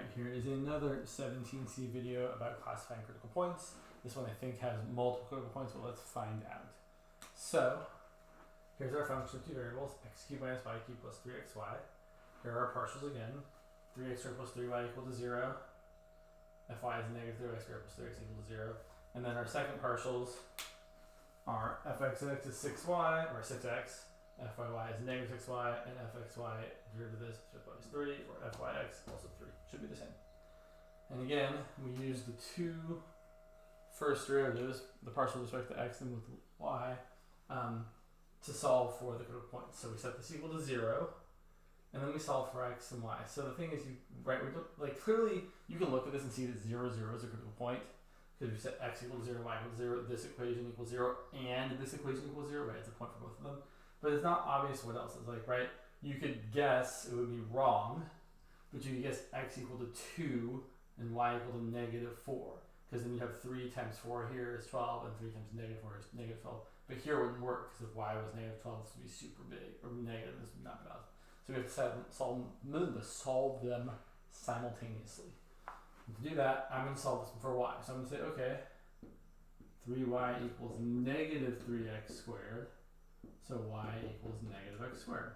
Alright, here is another 17C video about classifying critical points. This one I think has multiple critical points, but let's find out. So, here's our function of two variables, x cubed minus y cubed plus 3xy. Here are our partials again. 3x squared plus 3y equal to 0. Fy is negative 3y squared plus 3x equal to 0. And then our second partials are fxx is 6y, or 6x. Fyy is negative 6y, and fxy derivative of this is 3, or fyx also 3. Should be the same. And again, we use the two first derivatives, the partial with respect to x and with y, to solve for the critical points. So we set this equal to 0, and then we solve for x and y. So the thing is, clearly you can look at this and see that 0, 0 is a critical point, because we set x equals 0, y equals 0, this equation equals 0, and this equation equals 0, right? It's a point for both of them. But it's not obvious what else is like, right? You could guess it would be wrong, but you could guess x equal to 2 and y equal to negative 4. Because then you have 3 times 4 here is 12, and 3 times negative 4 is negative 12. But here it wouldn't work, because if y was negative 12, this would be super big, or negative, this would not be valid. So we have to solve them simultaneously. And to do that, I'm going to solve this for y. So I'm going to say, okay, 3y equals negative 3x squared. So y equals negative x squared.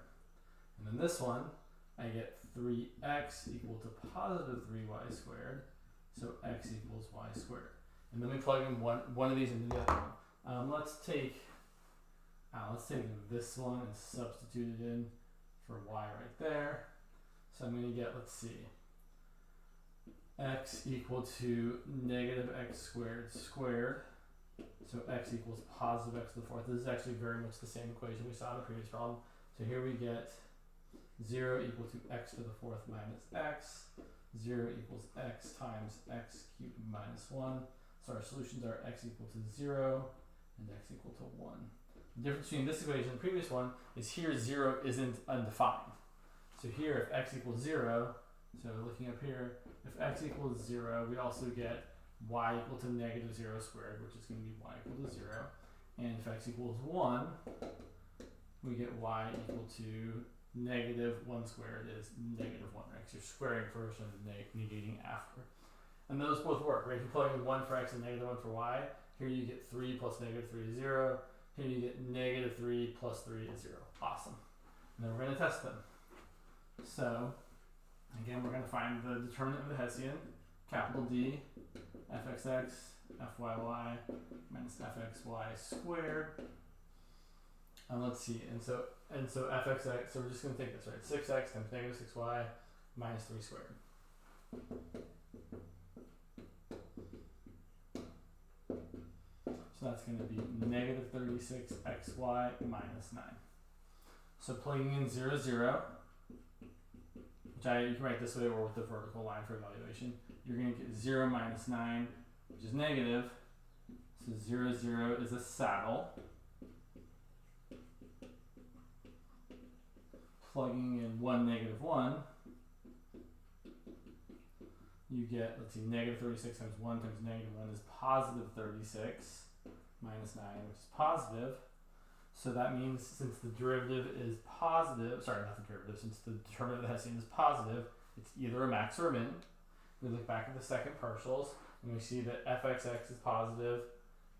And then this one, I get 3x equal to positive 3y squared. So x equals y squared. And then we plug in one of these into the other one. Let's take this one and substitute it in for y right there. So I'm going to get, let's see, x equal to negative x squared squared. So x equals positive x to the fourth. This is actually very much the same equation we saw in the previous problem. So here we get 0 equal to x to the fourth minus x. 0 equals x times x cubed minus 1. So our solutions are x equal to 0 and x equal to 1. The difference between this equation and the previous one is here 0 isn't undefined. So here if x equals 0, so looking up here, if x equals 0, we also get y equal to negative 0 squared, which is going to be y equal to 0. And if x equals 1, we get y equal to negative 1 squared is negative 1, right? So you're squaring first and negating after. And those both work, right? If you plug in 1 for x and negative 1 for y, here you get 3 plus negative 3 is 0. Here you get negative 3 plus 3 is 0. Awesome. And then we're going to test them. So, again, we're going to find the determinant of the Hessian, capital D, fxx, fyy, minus fxy squared. Let's see, and so fxx, so we're just going to take this, right? 6x times negative 6y minus 3 squared. So that's going to be negative 36xy minus 9. So plugging in 0, 0, which you can write this way or with the vertical line for evaluation, you're going to get 0 minus 9, which is negative. So 0, 0 is a saddle. Plugging in 1, negative 1, you get, let's see, negative 36 times 1 times negative 1 is positive 36 minus 9, which is positive. So that means since the derivative is positive, sorry, not the derivative, since the determinant of the Hessian is positive, it's either a max or a min. We look back at the second partials, and we see that fxx is positive,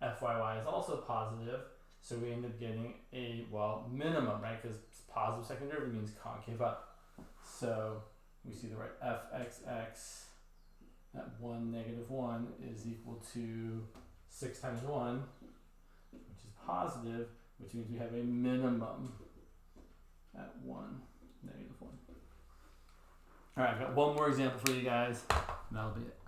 fyy is also positive, so we end up getting a, well, minimum, right? Because positive second derivative means concave up. So we see the right fxx at 1, negative 1 is equal to 6 times 1, which is positive, which means we have a minimum at 1, negative 1. All right, I've got one more example for you guys, and that'll be it.